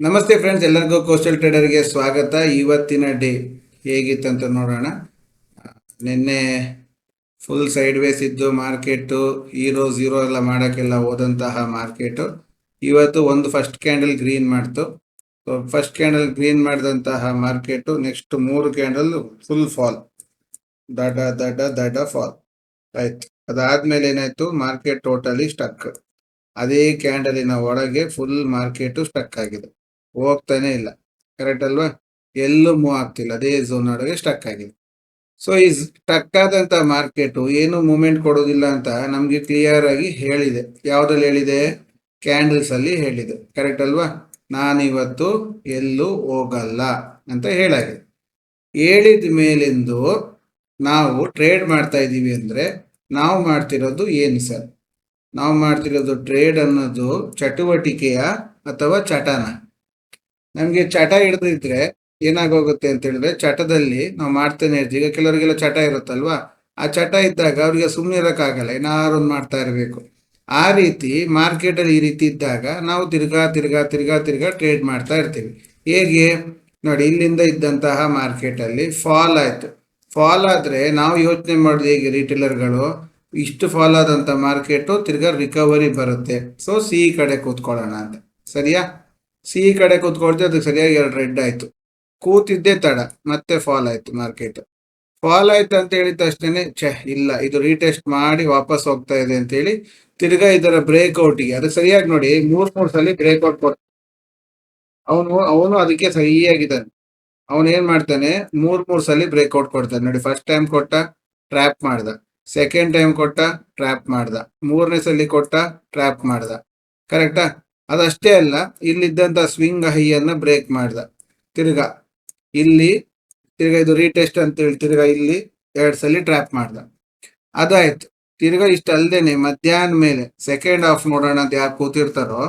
ನಮಸ್ತೆ ಫ್ರೆಂಡ್ಸ್, ಎಲ್ಲರಿಗೂ ಕೋಸ್ಟಲ್ ಟ್ರೇಡರ್ಗೆ ಸ್ವಾಗತ. ಇವತ್ತಿನ ಡೇ ಹೇಗಿತ್ತಂತ ನೋಡೋಣ. ನಿನ್ನೆ ಫುಲ್ ಸೈಡ್ ವೇಸ್ ಇದ್ದು ಮಾರ್ಕೆಟು ಹೀರೋ ಝೀರೋ ಎಲ್ಲ ಮಾಡೋಕ್ಕೆಲ್ಲ ಹೋದಂತಹ ಮಾರ್ಕೆಟು ಇವತ್ತು ಒಂದು ಫಸ್ಟ್ ಕ್ಯಾಂಡಲ್ ಗ್ರೀನ್ ಮಾಡ್ತು. ಫಸ್ಟ್ ಕ್ಯಾಂಡಲ್ ಗ್ರೀನ್ ಮಾಡಿದಂತಹ market next 3 candle full fall, ದಡ ದಡ ದಡ ಫಾಲ್ ಆಯ್ತು. ಅದಾದ್ಮೇಲೆ ಏನಾಯ್ತು, ಮಾರ್ಕೆಟ್ ಟೋಟಲಿ ಸ್ಟಕ್. ಅದೇ ಕ್ಯಾಂಡಲಿನ ಒಳಗೆ ಫುಲ್ ಮಾರ್ಕೆಟು ಸ್ಟಕ್ ಆಗಿದೆ, ಹೋಗ್ತಾನೆ ಇಲ್ಲ. ಕರೆಕ್ಟ್ ಅಲ್ವಾ? ಎಲ್ಲೂ ಮೂವ್ ಆಗ್ತಿಲ್ಲ, ಅದೇ ಝೋನ್ ಒಳಗೆ ಸ್ಟಕ್ ಆಗಿದೆ. ಸೊ ಈ ಸ್ಟಕ್ ಆದಂತ ಮಾರ್ಕೆಟ್ ಏನು ಮೂವ್ಮೆಂಟ್ ಕೊಡೋದಿಲ್ಲ ಅಂತ ನಮ್ಗೆ ಕ್ಲಿಯರ್ ಆಗಿ ಹೇಳಿದೆ. ಯಾವ್ದ್ರಲ್ಲಿ ಹೇಳಿದೆ? ಕ್ಯಾಂಡಲ್ಸ್ ಅಲ್ಲಿ ಹೇಳಿದೆ. ಕರೆಕ್ಟ್ ಅಲ್ವಾ? ನಾನಿವತ್ತು ಎಲ್ಲೂ ಹೋಗಲ್ಲ ಅಂತ ಹೇಳಾಗಿದೆ. ಹೇಳಿದ ಮೇಲಿಂದು ನಾವು ಟ್ರೇಡ್ ಮಾಡ್ತಾ ಇದ್ದೀವಿ ಅಂದ್ರೆ ನಾವು ಮಾಡ್ತಿರೋದು ಏನು ಸರ್? ನಾವು ಮಾಡ್ತಿರೋದು ಟ್ರೇಡ್ ಅನ್ನೋದು ಚಟುವಟಿಕೆಯ ಅಥವಾ ಚಟನ? ನಮ್ಗೆ ಚಟ ಹಿಡಿದಿದ್ರೆ ಏನಾಗೋಗುತ್ತೆ ಅಂತ ಹೇಳಿದ್ರೆ, ಚಟದಲ್ಲಿ ನಾವು ಮಾಡ್ತಾನೆ ಇರ್ತೀವಿ. ಈಗ ಕೆಲವರಿಗೆಲ್ಲ ಚಟ ಇರುತ್ತಲ್ವಾ, ಆ ಚಟ ಇದ್ದಾಗ ಅವ್ರಿಗೆ ಸುಮ್ಮನೆ ಇರೋಕ್ಕಾಗಲ್ಲ, ಏನಾರು ಒಂದು ಮಾಡ್ತಾ ಇರಬೇಕು. ಆ ರೀತಿ ಮಾರ್ಕೆಟಲ್ಲಿ ಈ ರೀತಿ ಇದ್ದಾಗ ನಾವು ತಿರ್ಗಾ ತಿರ್ಗಾ ತಿರ್ಗಾ ತಿರ್ಗಾ ಟ್ರೇಡ್ ಮಾಡ್ತಾ ಇರ್ತೀವಿ. ಹೇಗೆ ನೋಡಿ, ಇಲ್ಲಿಂದ ಇದ್ದಂತಹ ಮಾರ್ಕೆಟಲ್ಲಿ ಫಾಲ್ ಆಯ್ತು. ಫಾಲ್ ಆದ್ರೆ ನಾವು ಯೋಚನೆ ಮಾಡೋದು ಹೇಗೆ, ರಿಟೇಲರ್ಗಳು ಇಷ್ಟು ಫಾಲ್ ಆದಂತ ಮಾರ್ಕೆಟು ತಿರ್ಗಾ ರಿಕವರಿ ಬರುತ್ತೆ, ಸೊ ಸಿ ಕಡೆ ಕೂತ್ಕೊಳ್ಳೋಣ ಅಂತ. ಸರಿಯಾ? ಸಿ ಕಡೆ ಕೂತ್ಕೊಳ್ತೆ, ಅದಕ್ಕೆ ಸರಿಯಾಗಿ 2 ರೆಡ್ ಆಯ್ತು. ಕೂತಿದ್ದೆ ತಡ, ಮತ್ತೆ ಫಾಲ್ ಆಯ್ತು ಮಾರ್ಕೆಟ್. ಫಾಲ್ ಆಯ್ತು ಅಂತ ಹೇಳಿದ ತಕ್ಷಣ ಇಲ್ಲ, ಇದು ರೀಟೆಸ್ಟ್ ಮಾಡಿ ವಾಪಸ್ ಹೋಗ್ತಾ ಇದೆ ಅಂತ ಹೇಳಿ ತಿರ್ಗಾ ಇದರ ಬ್ರೇಕ್ಔಟ್ಗೆ, ಅದು ಸರಿಯಾಗಿ ನೋಡಿ 3 ಸಲ ಬ್ರೇಕ್ಔಟ್ ಕೊಡ್ತಾನೆ ಅವನು ಅದಕ್ಕೆ ಸರಿಯಾಗಿದ್ದಾನೆ. ಅವನು ಏನ್ ಮಾಡ್ತಾನೆ, 3 ಸಲ ಬ್ರೇಕ್ಔಟ್ ಕೊಡ್ತಾನೆ ನೋಡಿ. ಫಸ್ಟ್ ಟೈಮ್ ಕೊಟ್ಟ, ಟ್ರ್ಯಾಪ್ ಮಾಡ್ದ. ಸೆಕೆಂಡ್ ಟೈಮ್ ಕೊಟ್ಟ, ಟ್ರ್ಯಾಪ್ ಮಾಡ್ದ. 3ನೇ ಸಲ ಕೊಟ್ಟ, ಟ್ರ್ಯಾಪ್ ಮಾಡ್ದ. ಕರೆಕ್ಟಾ? ಅದಷ್ಟೇ ಅಲ್ಲ, ಇಲ್ಲಿದ್ದಂತ ಸ್ವಿಂಗ್ ಹೈಯನ್ನ ಬ್ರೇಕ್ ಮಾಡ್ದ. ತಿರ್ಗಾ ಇಲ್ಲಿ ತಿರ್ಗಾ ಇದು ರೀಟೆಸ್ಟ್ ಅಂತ ಹೇಳಿ ತಿರ್ಗಾ ಇಲ್ಲಿ 2 ಸಲ ಟ್ರ್ಯಾಪ್ ಮಾಡ್ದ. ಅದಾಯ್ತು. ತಿರ್ಗಾ ಇಷ್ಟ ಅಲ್ದೇನೆ ಮಧ್ಯಾಹ್ನ ಮೇಲೆ ಸೆಕೆಂಡ್ ಹಾಫ್ ನೋಡೋಣ ಅಂತ ಯಾರು ಕೂತಿರ್ತಾರೋ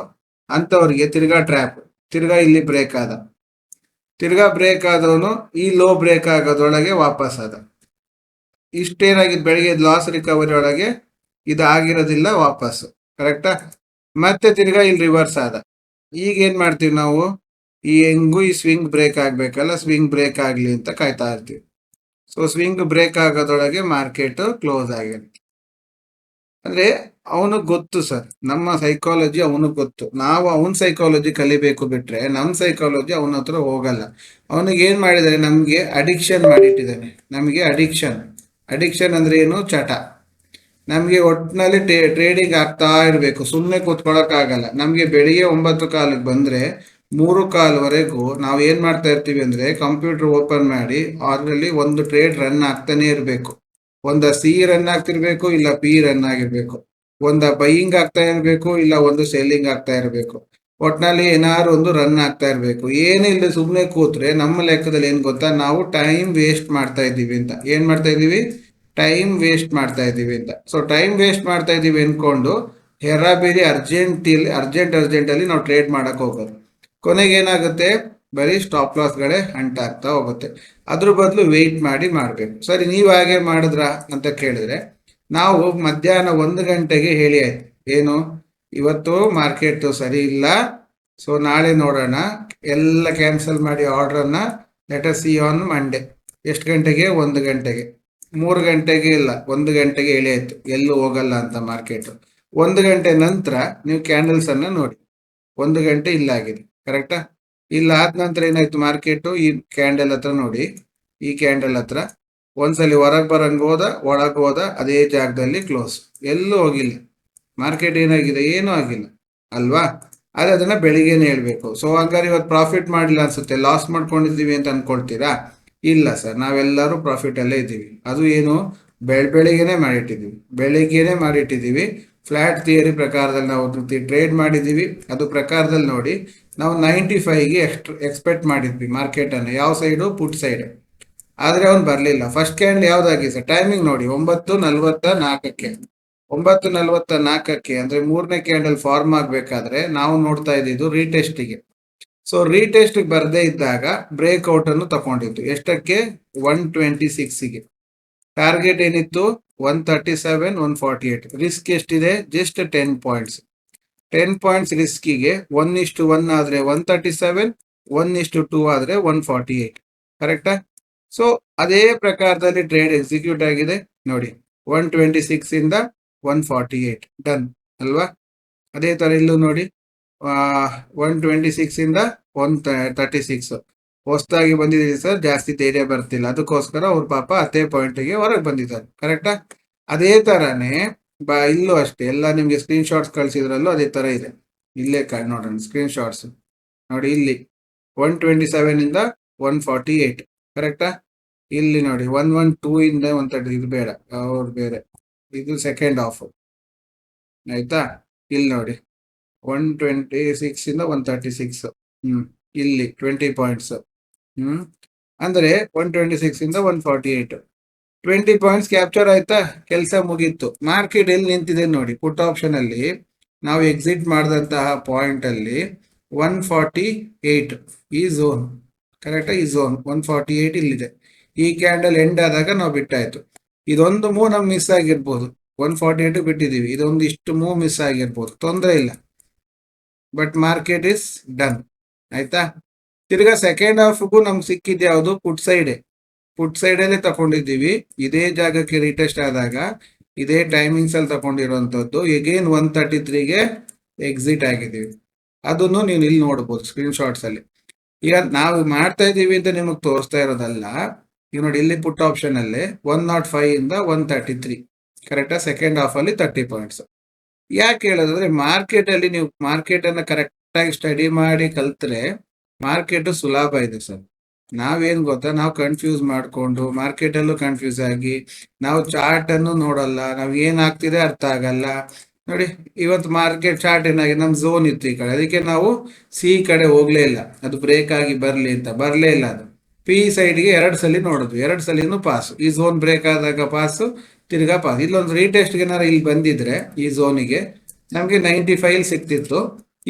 ಅಂತವ್ರಿಗೆ ತಿರ್ಗಾ ಟ್ರ್ಯಾಪ್. ತಿರ್ಗಾ ಇಲ್ಲಿ ಬ್ರೇಕ್ ಆದ. ತಿರ್ಗಾ ಬ್ರೇಕ್ ಆದವನು ಈ ಲೋ ಬ್ರೇಕ್ ಆಗೋದ್ರೊಳಗೆ ವಾಪಸ್ ಆದ. ಇಷ್ಟೇನಾಗಿದ್ದು, ಬೆಳಿಗ್ಗೆ ಲಾಸ್ ರಿಕವರಿ ಒಳಗೆ ಇದು ಆಗಿರೋದಿಲ್ಲ ವಾಪಸ್. ಕರೆಕ್ಟಾ? ಮತ್ತೆ ತಿರ್ಗಾ ಇಲ್ಲಿ ರಿವರ್ಸ್ ಆದ. ಈಗ ಏನ್ ಮಾಡ್ತೀವಿ ನಾವು, ಈ ಹೆಂಗು ಈ ಸ್ವಿಂಗ್ ಬ್ರೇಕ್ ಆಗ್ಬೇಕಲ್ಲ, ಸ್ವಿಂಗ್ ಬ್ರೇಕ್ ಆಗ್ಲಿ ಅಂತ ಕಾಯ್ತಾ ಇರ್ತೀವಿ. ಸೊ ಸ್ವಿಂಗ್ ಬ್ರೇಕ್ ಆಗೋದ್ರೊಳಗೆ ಮಾರ್ಕೆಟ್ ಕ್ಲೋಸ್ ಆಗಿರುತ್ತೆ. ಅಂದ್ರೆ ಅವನಿಗೆ ಗೊತ್ತು ಸರ್, ನಮ್ಮ ಸೈಕಾಲಜಿ ಅವನಿಗೆ ಗೊತ್ತು. ನಾವು ಅವನ ಸೈಕಾಲಜಿ ಕಲಿಬೇಕು, ಬಿಟ್ರೆ ನಮ್ಮ ಸೈಕಾಲಜಿ ಅವನ ಹತ್ರ ಹೋಗಲ್ಲ. ಅವನಿಗೆ ಏನ್ ಮಾಡಿದಾರೆ, ನಮ್ಗೆ ಅಡಿಕ್ಷನ್ ಮಾಡಿಟ್ಟಿದ್ದಾನೆ. ನಮಗೆ ಅಡಿಕ್ಷನ್. ಅಡಿಕ್ಷನ್ ಅಂದ್ರೆ ಏನು? ಚಟ. ನಮ್ಗೆ ಒಟ್ಟಿನಲ್ಲಿ ಟ್ರೇಡಿಂಗ್ ಆಗ್ತಾ ಇರಬೇಕು, ಸುಮ್ಮನೆ ಕೂತ್ಕೊಳಕ್ ಆಗಲ್ಲ. ನಮ್ಗೆ ಬೆಳಿಗ್ಗೆ 9 ಕಾಲಕ್ಕೆ ಬಂದ್ರೆ 3 ಕಾಲ್ವರೆಗೂ ನಾವು ಏನ್ ಮಾಡ್ತಾ ಇರ್ತೀವಿ ಅಂದ್ರೆ, ಕಂಪ್ಯೂಟರ್ ಓಪನ್ ಮಾಡಿ ಅದರಲ್ಲಿ ಒಂದು ಟ್ರೇಡ್ ರನ್ ಆಗ್ತಾನೆ ಇರಬೇಕು. ಒಂದ ಸಿ ರನ್ ಆಗ್ತಿರ್ಬೇಕು, ಇಲ್ಲ ಪಿ ರನ್ ಆಗಿರ್ಬೇಕು. ಒಂದ ಬೈಯಿಂಗ್ ಆಗ್ತಾ ಇರ್ಬೇಕು, ಇಲ್ಲ ಒಂದು ಸೆಲ್ಲಿಂಗ್ ಆಗ್ತಾ ಇರಬೇಕು. ಒಟ್ನಲ್ಲಿ ಏನಾದ್ರು ಒಂದು ರನ್ ಆಗ್ತಾ ಇರ್ಬೇಕು. ಏನಿಲ್ಲ ಸುಮ್ಮನೆ ಕೂತ್ರೆ ನಮ್ಮ ಲೆಕ್ಕದಲ್ಲಿ ಏನ್ ಗೊತ್ತಾ, ನಾವು ಟೈಮ್ ವೇಸ್ಟ್ ಮಾಡ್ತಾ ಇದ್ದೀವಿ ಅಂತ. ಏನ್ ಮಾಡ್ತಾ ಇದೀವಿ? ಟೈಮ್ ವೇಸ್ಟ್ ಮಾಡ್ತಾ ಇದ್ದೀವಿ ಅಂತ. ಸೊ ಟೈಮ್ ವೇಸ್ಟ್ ಮಾಡ್ತಾ ಇದೀವಿ ಅನ್ಕೊಂಡು ಬೇರೆ ಅರ್ಜೆಂಟ್ ಅಲ್ಲಿ ನಾವು ಟ್ರೇಡ್ ಮಾಡಕ್ ಹೋಗೋದು. ಕೊನೆಗೆ ಏನಾಗುತ್ತೆ, ಬರೀ ಸ್ಟಾಪ್ ಲಾಸ್ಗಳೇ ಅಂಟಾಗ್ತಾ ಹೋಗುತ್ತೆ. ಅದ್ರ ಬದಲು ವೆಯ್ಟ್ ಮಾಡಿ ಮಾಡಬೇಕು. ಸರಿ, ನೀವು ಹಾಗೆ ಮಾಡಿದ್ರ ಅಂತ ಕೇಳಿದ್ರೆ, ನಾವು ಮಧ್ಯಾಹ್ನ 1 ಗಂಟೆಗೆ ಹೇಳಿ ಆಯ್ತು, ಏನು ಇವತ್ತು ಮಾರ್ಕೆಟ್ ಸರಿ ಇಲ್ಲ, ಸೊ ನಾಳೆ ನೋಡೋಣ, ಎಲ್ಲ ಕ್ಯಾನ್ಸಲ್ ಮಾಡಿ ಆರ್ಡ್ರನ್ನ ಲೆಟ್ ಸಿ ಆನ್ ಮಂಡೇ. ಎಷ್ಟು ಗಂಟೆಗೆ? 1 ಗಂಟೆಗೆ. 3 ಗಂಟೆಗೆ ಇಲ್ಲ, 1 ಗಂಟೆಗೆ ಹೇಳಿ ಆಯ್ತು ಎಲ್ಲೂ ಹೋಗಲ್ಲ ಅಂತ ಮಾರ್ಕೆಟ್. 1 ಗಂಟೆ ನಂತರ ನೀವು ಕ್ಯಾಂಡಲ್ಸ್ ಅನ್ನ ನೋಡಿ, 1 ಗಂಟೆ ಇಲ್ಲ ಆಗಿದೆ. ಕರೆಕ್ಟಾ? ಇಲ್ಲ ಆದ ನಂತರ ಏನಾಯ್ತು, ಮಾರ್ಕೆಟ್ ಈ ಕ್ಯಾಂಡಲ್ ಹತ್ರ ನೋಡಿ, ಈ ಕ್ಯಾಂಡಲ್ ಹತ್ರ ಒಂದ್ಸಲಿ ಹೊರಗೆ ಬರಂಗ್ ಹೋದ, ಒಳಗೆ ಹೋದ, ಅದೇ ಜಾಗದಲ್ಲಿ ಕ್ಲೋಸ್. ಎಲ್ಲೂ ಹೋಗಿಲ್ಲ. ಮಾರ್ಕೆಟ್ ಏನಾಗಿದೆ? ಏನೂ ಆಗಿಲ್ಲ ಅಲ್ವಾ? ಆದ್ರೆ ಅದನ್ನ ಬೆಳಿಗ್ಗೆನೆ ಹೇಳ್ಬೇಕು. ಸೊ ಹಂಗಾರೆ ಇವತ್ತು ಪ್ರಾಫಿಟ್ ಮಾಡಿಲ್ಲ ಅನ್ಸುತ್ತೆ, ಲಾಸ್ ಮಾಡ್ಕೊಂಡಿದ್ದೀವಿ ಅಂತ ಅನ್ಕೊಳ್ತೀರಾ? ಇಲ್ಲ ಸರ್, ನಾವೆಲ್ಲರೂ ಪ್ರಾಫಿಟ್ ಅಲ್ಲೇ ಇದ್ದೀವಿ. ಅದು ಏನು? ಬೆಳಿಗ್ಗೆನೆ ಮಾಡಿಟ್ಟಿದ್ದೀವಿ. ಬೆಳಿಗ್ಗೆನೆ ಮಾಡಿಟ್ಟಿದ್ದೀವಿ. ಫ್ಲಾಟ್ ಥಿಯರಿ ಪ್ರಕಾರದಲ್ಲಿ ನಾವು ಟ್ರೇಡ್ ಮಾಡಿದ್ದೀವಿ. ಅದು ಪ್ರಕಾರದಲ್ಲಿ ನೋಡಿ, ನಾವು 95ಗೆ ಎಕ್ಸ್ಪೆಕ್ಟ್ ಮಾಡಿದ್ವಿ ಮಾರ್ಕೆಟ್ ಅನ್ನು. ಯಾವ ಸೈಡು? Put side. ಆದ್ರೆ ಅವ್ನು ಬರ್ಲಿಲ್ಲ. ಫಸ್ಟ್ ಕ್ಯಾಂಡಲ್ ಯಾವ್ದಾಗಿದೆ ಸರ್? ಟೈಮಿಂಗ್ ನೋಡಿ, 9:44ಕ್ಕೆ. 9:44ಕ್ಕೆ ಅಂದ್ರೆ 3ನೇ ಕ್ಯಾಂಡಲ್ ಫಾರ್ಮ್ ಆಗ್ಬೇಕಾದ್ರೆ ನಾವು ನೋಡ್ತಾ ಇದ್ದಿದ್ದು ರೀಟೆಸ್ಟಿಗೆ. ಸೊ ರೀಟೆಸ್ಟ್ ಬರ್ದೇ ಇದ್ದಾಗ ಬ್ರೇಕ್ಔಟ್ ಅನ್ನು ತಗೊಂಡಿತ್ತು. ಎಷ್ಟಕ್ಕೆ? 126ಗೆ. ಟಾರ್ಗೆಟ್ ಏನಿತ್ತು? 137, 148. ರಿಸ್ಕ್ ಎಷ್ಟಿದೆ? Just 10 points. 10 ಪಾಯಿಂಟ್ಸ್ ರಿಸ್ಕಿಗೆ 1:1 ಆದರೆ 137, 1:2 ಆದರೆ 148. ಕರೆಕ್ಟಾ? ಸೊ ಅದೇ ಪ್ರಕಾರದಲ್ಲಿ ಟ್ರೇಡ್ ಎಕ್ಸಿಕ್ಯೂಟ್ ಆಗಿದೆ ನೋಡಿ. 126 ಇಂದ 148 ಡನ್ ಅಲ್ವಾ? ಅದೇ ತರ ಇಲ್ಲೂ ನೋಡಿ, 126 ಇಂದ 136 ಹೊಸದಾಗಿ ಬಂದಿದೆ ಸರ್, ಜಾಸ್ತಿ ಧೈರ್ಯ ಬರ್ತಿಲ್ಲ, ಅದಕ್ಕೋಸ್ಕರ ಅವ್ರ ಪಾಪ ಅದೇ ಪಾಯಿಂಟ್ಗೆ ಹೊರಗೆ ಬಂದಿದ್ದಾರೆ. ಕರೆಕ್ಟಾ? ಅದೇ ತರನೇ ಇಲ್ಲೂ ಅಷ್ಟೇ, ಎಲ್ಲ ನಿಮ್ಗೆ ಸ್ಕ್ರೀನ್ ಶಾಟ್ಸ್ ಕಳ್ಸಿದ್ರಲ್ಲೂ ಅದೇ ತರ ಇದೆ. ಇಲ್ಲೇ ನೋಡೋಣ ಸ್ಕ್ರೀನ್ ಶಾಟ್ಸ್ ನೋಡಿ. ಇಲ್ಲಿ 127 ಇಂದ 148. ಕರೆಕ್ಟಾ? ಇಲ್ಲಿ ನೋಡಿ 112 ಇಂದ 130. ಇದು ಬೇಡ, ಅವ್ರು ಬೇರೆ, ಇದು ಸೆಕೆಂಡ್ ಹಾಫ್ ಆಯ್ತಾ. ಇಲ್ಲಿ ನೋಡಿ 126 ಇಂದ 136. ಇಲ್ಲಿ 20 ಪಾಯಿಂಟ್ಸ್. ಅಂದ್ರೆ 126 ಇಂದ 148, 20 ಪಾಯಿಂಟ್ಸ್ ಕ್ಯಾಪ್ಚರ್ ಆಯ್ತಾ, ಕೆಲಸ ಮುಗೀತು. ಮಾರ್ಕೆಟ್ ಎಲ್ಲಿ ನಿಂತಿದೆ ನೋಡಿ, ಪುಟ್ ಆಪ್ಷನ್ ಅಲ್ಲಿ ನಾವು ಎಕ್ಸಿಟ್ ಮಾಡಿದಂತಹ ಪಾಯಿಂಟ್ ಅಲ್ಲಿ 148 ಈ ಝೋನ್. ಕರೆಕ್ಟಾ? ಈ ಝೋನ್ 148 ಇಲ್ಲಿದೆ. ಈ ಕ್ಯಾಂಡಲ್ ಎಂಡ್ ಆದಾಗ ನಾವು ಬಿಟ್ಟಾಯ್ತು. ಇದೊಂದು ಮೂವ್ ನಮ್ಗೆ ಮಿಸ್ ಆಗಿರ್ಬೋದು, 148 ಬಿಟ್ಟಿದೀವಿ, ಇದೊಂದು ಇಷ್ಟು ಮೂವ್ ಮಿಸ್ ಆಗಿರ್ಬೋದು, ತೊಂದರೆ ಇಲ್ಲ. ಬಟ್ ಮಾರ್ಕೆಟ್ ಇಸ್ ಡನ್ ಆಯ್ತಾ. ತಿರ್ಗಾ ಸೆಕೆಂಡ್ ಹಾಫ್ಗೂ ನಮ್ಗೆ ಸಿಕ್ಕಿದ್ ಯಾವುದು? Put side. ಪುಟ್ ಸೈಡ್ ಅಲ್ಲೇ ತಗೊಂಡಿದ್ದೀವಿ. ಇದೇ ಜಾಗಕ್ಕೆ ರೀಟೆಸ್ಟ್ ಆದಾಗ ಇದೇ ಟೈಮಿಂಗ್ಸ್ ಅಲ್ಲಿ ತಗೊಂಡಿರುವಂತದ್ದು. ಎಗೇನ್ 133ಗೆ ಎಕ್ಸಿಟ್ ಆಗಿದ್ದೀವಿ. ಅದನ್ನು ನೀವು ಇಲ್ಲಿ ನೋಡ್ಬೋದು ಸ್ಕ್ರೀನ್ ಶಾಟ್ಸ್ ಅಲ್ಲಿ. ಈಗ ನಾವು ಮಾಡ್ತಾ ಇದೀವಿ ಅಂತ ನಿಮಗೆ ತೋರಿಸ್ತಾ ಇರೋದಲ್ಲ. ಈಗ ನೋಡಿ, ಇಲ್ಲಿ ಪುಟ್ ಆಪ್ಷನ್ ಅಲ್ಲಿ 105 ಇಂದ 133. ಕರೆಕ್ಟಾ? ಸೆಕೆಂಡ್ ಹಾಫ್ ಅಲ್ಲಿ 30 ಪಾಯಿಂಟ್ಸ್. ಯಾಕೆ ಹೇಳೋದಂದ್ರೆ, ಮಾರ್ಕೆಟ್ ಅಲ್ಲಿ ನೀವು ಮಾರ್ಕೆಟ್ ಅನ್ನ ಕರೆಕ್ಟ್ ಆಗಿ ಸ್ಟಡಿ ಮಾಡಿ ಕಲ್ತ್ರೆ ಮಾರ್ಕೆಟ್ ಸುಲಭ ಇದೆ ಸರ್. ನಾವೇನ್ ಗೊತ್ತಾ, ನಾವು ಕನ್ಫ್ಯೂಸ್ ಮಾಡ್ಕೊಂಡು ಮಾರ್ಕೆಟ್ ಅಲ್ಲೂ ಕನ್ಫ್ಯೂಸ್ ಆಗಿ ನಾವು ಚಾರ್ಟ್ ಅನ್ನು ನೋಡಲ್ಲ, ನಾವ್ ಏನ್ ಆಗ್ತಿದೆ ಅರ್ಥ ಆಗಲ್ಲ. ನೋಡಿ, ಇವತ್ತು ಮಾರ್ಕೆಟ್ ಚಾರ್ಟ್ ಏನಾಗಿದೆ, ನಮ್ ಝೋನ್ ಇತ್ತು ಈ ಕಡೆ, ಅದಕ್ಕೆ ನಾವು ಸಿ ಕಡೆ ಹೋಗ್ಲೇ ಇಲ್ಲ, ಅದು ಬ್ರೇಕ್ ಆಗಿ ಬರ್ಲಿ ಅಂತ ಬರಲೇ ಇಲ್ಲ. ಅದು ಪಿ ಸೈಡ್ಗೆ 2 ಸಲ ನೋಡಿದ್ವಿ, 2 ಸಲಿನೂ ಪಾಸ್. ಈ ಝೋನ್ ಬ್ರೇಕ್ ಆದಾಗ ಪಾಸ್, ತಿರ್ಗಾ ಪಾಸ್. ಇಲ್ಲೊಂದು ರೀಟೆಸ್ಟ್ಗೆ ಏನಾರ ಇಲ್ಲಿ ಬಂದಿದ್ರೆ ಈ ಝೋನಿಗೆ ನಮ್ಗೆ 95 ಸಿಕ್ತಿತ್ತು.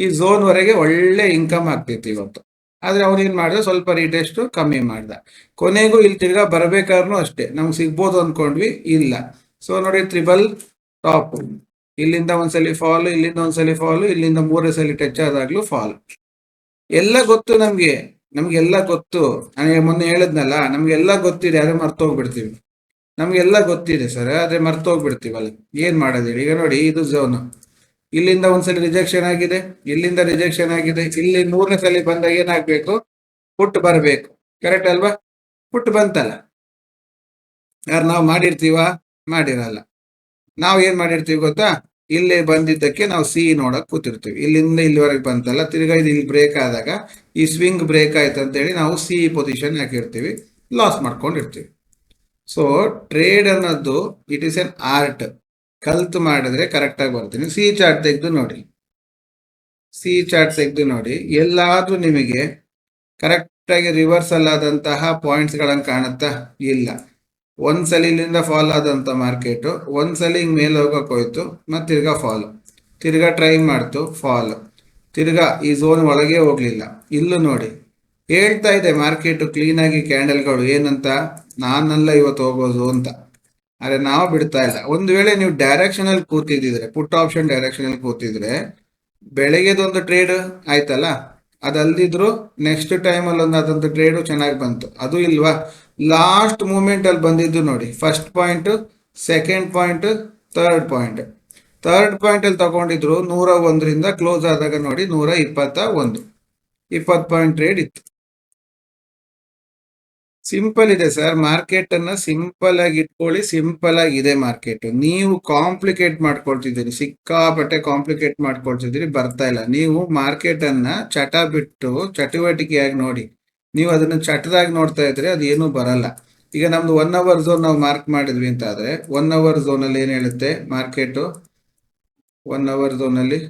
ಈ ಝೋನ್ ವರೆಗೆ ಒಳ್ಳೆ ಇನ್ಕಮ್ ಆಗ್ತಿತ್ತು ಇವತ್ತು. ಆದ್ರೆ ಅವ್ನು ಏನ್ ಮಾಡಿದ, ಸ್ವಲ್ಪ ರೀಟೆಸ್ಟ್ ಕಮ್ಮಿ ಮಾಡ್ದ. ಕೊನೆಗೂ ಇಲ್ಲಿ ತಿರ್ಗಾ ಬರ್ಬೇಕಾದ್ರೂ ಅಷ್ಟೇ ನಮ್ಗೆ ಸಿಗ್ಬೋದು ಅನ್ಕೊಂಡ್ವಿ, ಇಲ್ಲ. ಸೊ ನೋಡಿ, ಟ್ರಿಬಲ್ ಟಾಪ್, ಇಲ್ಲಿಂದ ಒಂದ್ಸಲಿ ಫಾಲ್, ಇಲ್ಲಿಂದ ಒಂದ್ಸಲಿ ಫಾಲ್, ಇಲ್ಲಿಂದ 3 ಸಲ ಟಚ್ ಆದಾಗ್ಲೂ ಫಾಲ್. ಎಲ್ಲ ಗೊತ್ತು ನಮ್ಗೆಲ್ಲ ಗೊತ್ತು. ನನಗೆ ಮೊನ್ನೆ ಹೇಳಿದ್ನಲ್ಲ, ನಮ್ಗೆಲ್ಲ ಗೊತ್ತಿದೆ, ಅದೇ ಮರ್ತೋಗ್ಬಿಡ್ತೀವಿ. ನಮ್ಗೆಲ್ಲ ಗೊತ್ತಿದೆ ಸರ್, ಆದ್ರೆ ಮರ್ತೋಗ್ಬಿಡ್ತೀವಲ್ಲ, ಏನ್ ಮಾಡೋದಿಲ್ಲ. ಈಗ ನೋಡಿ, ಇದು ಝೋನ್, ಇಲ್ಲಿಂದ ಒಂದ್ಸಲಿ ರಿಜೆಕ್ಷನ್ ಆಗಿದೆ, ಇಲ್ಲಿಂದ ರಿಜೆಕ್ಷನ್ ಆಗಿದೆ, ಇಲ್ಲಿ 100ನೇ ಸಲ ಬಂದಾಗ ಏನಾಗ್ಬೇಕು? ಪುಟ್ ಬರಬೇಕು. ಕರೆಕ್ಟ್ ಅಲ್ವಾ? ಪುಟ್ ಬಂತಲ್ಲ, ಯಾರು ನಾವು ಮಾಡಿರ್ತೀವ? ಮಾಡಿರಲ್ಲ. ನಾವು ಏನ್ ಮಾಡಿರ್ತೀವಿ ಗೊತ್ತಾ, ಇಲ್ಲಿ ಬಂದಿದ್ದಕ್ಕೆ ನಾವು ಸಿ ನೋಡಕ್ ಕೂತಿರ್ತೀವಿ. ಇಲ್ಲಿಂದ ಇಲ್ಲಿವರೆಗೆ ಬಂತಲ್ಲ, ತಿರ್ಗಾ ಇದು ಇಲ್ಲಿ ಬ್ರೇಕ್ ಆದಾಗ ಈ ಸ್ವಿಂಗ್ ಬ್ರೇಕ್ ಆಯ್ತು ಅಂತೇಳಿ ನಾವು ಸಿ ಪೊಸಿಷನ್ ಹಾಕಿರ್ತೀವಿ, ಲಾಸ್ ಮಾಡ್ಕೊಂಡಿರ್ತೀವಿ. ಸೊ ಟ್ರೇಡ್ ಅನ್ನೋದು ಇಟ್ ಈಸ್ ಎನ್ ಆರ್ಟ್. ಕಲ್ತು ಮಾಡಿದ್ರೆ ಕರೆಕ್ಟ್ ಆಗಿ ಬರ್ತೀನಿ. ಸಿ ಚಾರ್ಟ್ ತೆಗೆದು ನೋಡಿ, ಸಿ ಚಾರ್ಟ್ ತೆಗೆದು ನೋಡಿ, ಎಲ್ಲಾದ್ರೂ ನಿಮಗೆ ಕರೆಕ್ಟ್ ಆಗಿ ರಿವರ್ಸಲ್ ಆದಂತಹ ಪಾಯಿಂಟ್ಸ್ ಗಳನ್ನ ಕಾಣುತ್ತಾ? ಇಲ್ಲ. ಒಂದ್ಸಲಿ ಇಲ್ಲಿಂದ ಫಾಲ್ ಆದಂತ ಮಾರ್ಕೆಟ್, ಒಂದ್ಸಲಿ ಹಿಂಗ್ ಮೇಲೆ ಹೋಗಕ್ ಹೋಯ್ತು, ಮತ್ತೆ ತಿರ್ಗಾ ಫಾಲ್, ತಿರ್ಗಾ ಟ್ರೈ ಮಾಡ್ತು, ಫಾಲ್, ತಿರ್ಗಾ ಈ ಝೋನ್ ಒಳಗೆ ಹೋಗ್ಲಿಲ್ಲ. ಇಲ್ಲೂ ನೋಡಿ, ಹೇಳ್ತಾ ಇದೆ ಮಾರ್ಕೆಟ್ ಕ್ಲೀನ್ ಆಗಿ ಕ್ಯಾಂಡಲ್ಗಳು ಏನಂತ, ನಾನಲ್ಲ ಇವತ್ತು ಹೋಗೋದು ಅಂತ. ಆದ್ರೆ ನಾವು ಬಿಡ್ತಾ ಇಲ್ಲ. ಒಂದು ವೇಳೆ ನೀವು ಡೈರೆಕ್ಷನ್ ಅಲ್ಲಿ ಕೂತಿದ್ರೆ, ಪುಟ್ ಆಪ್ಷನ್ ಡೈರೆಕ್ಷನ್ ಅಲ್ಲಿ ಕೂತಿದ್ರೆ, ಬೆಳಗ್ಗೆದೊಂದು ಟ್ರೇಡ್ ಆಯ್ತಲ್ಲ, ಅದಲ್ದಿದ್ರು ನೆಕ್ಸ್ಟ್ ಟೈಮ್ ಅಲ್ಲಿ ಅದಂತ ಟ್ರೇಡ್ ಚೆನ್ನಾಗಿ ಬಂತು. ಅದು ಇಲ್ವಾ, ಲಾಸ್ಟ್ ಮೂಮೆಂಟ್ ಅಲ್ಲಿ ಬಂದಿದ್ದು ನೋಡಿ, first point, second point, third point. Third point ಅಲ್ಲಿ ತಗೊಂಡಿದ್ರು 101ರಿಂದ ಕ್ಲೋಸ್ ಆದಾಗ ನೋಡಿ 121, 20 ಪಾಯಿಂಟ್ ಟ್ರೇಡ್ ಇತ್ತು. ಸಿಂಪಲ್ ಇದೆ ಸರ್, ಮಾರ್ಕೆಟ್ ಅನ್ನ ಸಿಂಪಲ್ ಆಗಿ ಇಟ್ಕೊಳ್ಳಿ. ಸಿಂಪಲ್ ಆಗಿ ಇದೆ ಮಾರ್ಕೆಟ್. ನೀವು ಕಾಂಪ್ಲಿಕೇಟ್ ಮಾಡ್ಕೊಳ್ತಿದ್ದೀರಿ, ಸಿಕ್ಕಾಪಟ್ಟೆ ಕಾಂಪ್ಲಿಕೇಟ್ ಮಾಡ್ಕೊಳ್ತಿದ್ದೀರಿ, ಬರ್ತಾ ಇಲ್ಲ. ನೀವು ಮಾರ್ಕೆಟ್ ಅನ್ನ ಚಟ ಬಿಟ್ಟು ಚಟುವಟಿಕೆಯಾಗಿ ನೋಡಿ. ನೀವು ಅದನ್ನ ಚಟದಾಗಿ ನೋಡ್ತಾ ಇದ್ರೆ ಅದು ಏನು ಬರಲ್ಲ. ಈಗ ನಮ್ದು 1 ಅವರ್ ಝೋನ್ ನಾವು ಮಾರ್ಕ್ ಮಾಡಿದ್ವಿ ಅಂತ ಆದ್ರೆ, 1 ಅವರ್ ಝೋನ್ ಅಲ್ಲಿ ಏನ್ ಹೇಳುತ್ತೆ ಮಾರ್ಕೆಟ್? 1 ಅವರ್ ಝೋನ್ ಅಲ್ಲಿ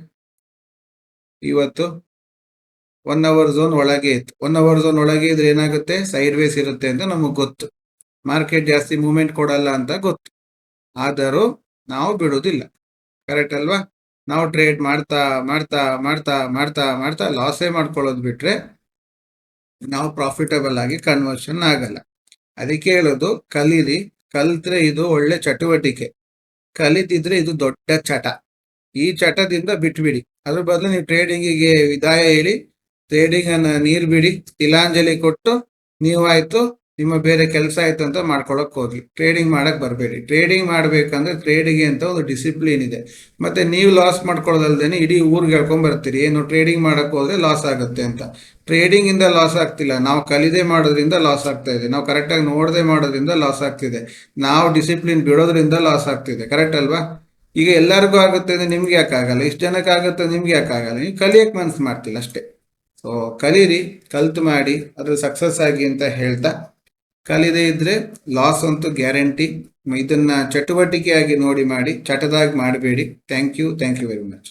ಇವತ್ತು 1 ಅವರ್ ಝೋನ್ ಒಳಗೆ ಇತ್ತು. 1 ಅವರ್ ಝೋನ್ ಒಳಗೆ ಇದ್ರೆ ಏನಾಗುತ್ತೆ? ಸೈಡ್ ವೇಸ್ ಇರುತ್ತೆ ಅಂತ ನಮಗ್ ಗೊತ್ತು. ಮಾರ್ಕೆಟ್ ಜಾಸ್ತಿ ಮೂವ್ಮೆಂಟ್ ಕೊಡಲ್ಲ ಅಂತ ಗೊತ್ತು. ಆದರೂ ನಾವು ಬಿಡುವುದಿಲ್ಲ. ಕರೆಕ್ಟ್ ಅಲ್ವಾ? ನಾವು ಟ್ರೇಡ್ ಮಾಡ್ತಾ ಮಾಡ್ತಾ ಮಾಡ್ತಾ ಮಾಡ್ತಾ ಮಾಡ್ತಾ ಲಾಸೇ ಮಾಡ್ಕೊಳ್ಳೋದು ಬಿಟ್ರೆ ನಾವು ಪ್ರಾಫಿಟಬಲ್ ಆಗಿ ಕನ್ವರ್ಷನ್ ಆಗಲ್ಲ. ಅದಕ್ಕೆ ಹೇಳೋದು, ಕಲೀರಿ. ಕಲ್ತ್ರೆ ಇದು ಒಳ್ಳೆ ಚಟುವಟಿಕೆ, ಕಲಿತಿದ್ರೆ ಇದು ದೊಡ್ಡ ಚಟ. ಈ ಚಟದಿಂದ ಬಿಟ್ಬಿಡಿ. ಅದ್ರ ಬದಲು ನೀವು ಟ್ರೇಡಿಂಗಿಗೆ ವಿದಾಯ ಹೇಳಿ ಟ್ರೇಡಿಂಗ್ ಅನ್ನ ನೀರು ಬಿಡಿ, ತಿಲಾಂಜಲಿ ಕೊಟ್ಟು ನೀವಾಯ್ತು ನಿಮ್ಮ ಬೇರೆ ಕೆಲಸ ಆಯ್ತು ಅಂತ ಮಾಡ್ಕೊಳಕ್ ಹೋಗಿ ಟ್ರೇಡಿಂಗ್ ಮಾಡಕ್ ಬರಬೇಡಿ. ಟ್ರೇಡಿಂಗ್ ಮಾಡ್ಬೇಕಂದ್ರೆ ಟ್ರೇಡಿಂಗ್ ಅಂತ ಒಂದು ಡಿಸಿಪ್ಲಿನ್ ಇದೆ. ಮತ್ತೆ ನೀವು ಲಾಸ್ ಮಾಡ್ಕೊಳ್ಳೋದಲ್ದೇನೆ ಇಡೀ ಊರಿಗೆ ಹೇಳ್ಕೊಂಡ್ ಬರ್ತೀರಿ ಏನು ಟ್ರೇಡಿಂಗ್ ಮಾಡಕ್ ಹೋದ್ರೆ ಲಾಸ್ ಆಗುತ್ತೆ ಅಂತ. ಟ್ರೇಡಿಂಗ್ ಇಂದ ಲಾಸ್ ಆಗ್ತಿಲ್ಲ, ನಾವು ಕಲಿದೆ ಮಾಡೋದ್ರಿಂದ ಲಾಸ್ ಆಗ್ತಾ ಇದೆ. ನಾವು ಕರೆಕ್ಟಾಗಿ ನೋಡದೆ ಮಾಡೋದ್ರಿಂದ ಲಾಸ್ ಆಗ್ತಿದೆ. ನಾವು ಡಿಸಿಪ್ಲಿನ್ ಬಿಡೋದ್ರಿಂದ ಲಾಸ್ ಆಗ್ತಿದೆ. ಕರೆಕ್ಟ್ ಅಲ್ವಾ? ಈಗ ಎಲ್ಲರಿಗೂ ಆಗುತ್ತೆ ಅಂದ್ರೆ ನಿಮ್ಗೆ ಯಾಕೆ ಆಗಲ್ಲ? ಇಷ್ಟು ಜನಕ್ಕೆ ಆಗುತ್ತೆ ನಿಮ್ಗೆ ಯಾಕೆ ಆಗಲ್ಲ? ನೀವು ಕಲಿಯಕ್ ಮನ್ಸು ಮಾಡ್ತಿಲ್ಲ ಅಷ್ಟೇ. ಸೊ ಕಲೀರಿ, ಕಲ್ತು ಮಾಡಿ, ಅದ್ರ ಸಕ್ಸಸ್ ಆಗಿ ಅಂತ ಹೇಳ್ತಾ, ಕಲಿದೇ ಇದ್ರೆ ಲಾಸ್ ಅಂತೂ ಗ್ಯಾರಂಟಿ. ಇದನ್ನ ಚಟುವಟಿಕೆಯಾಗಿ ನೋಡಿ ಮಾಡಿ, ಚಟದಾಗಿ ಮಾಡಬೇಡಿ. Thank you very much.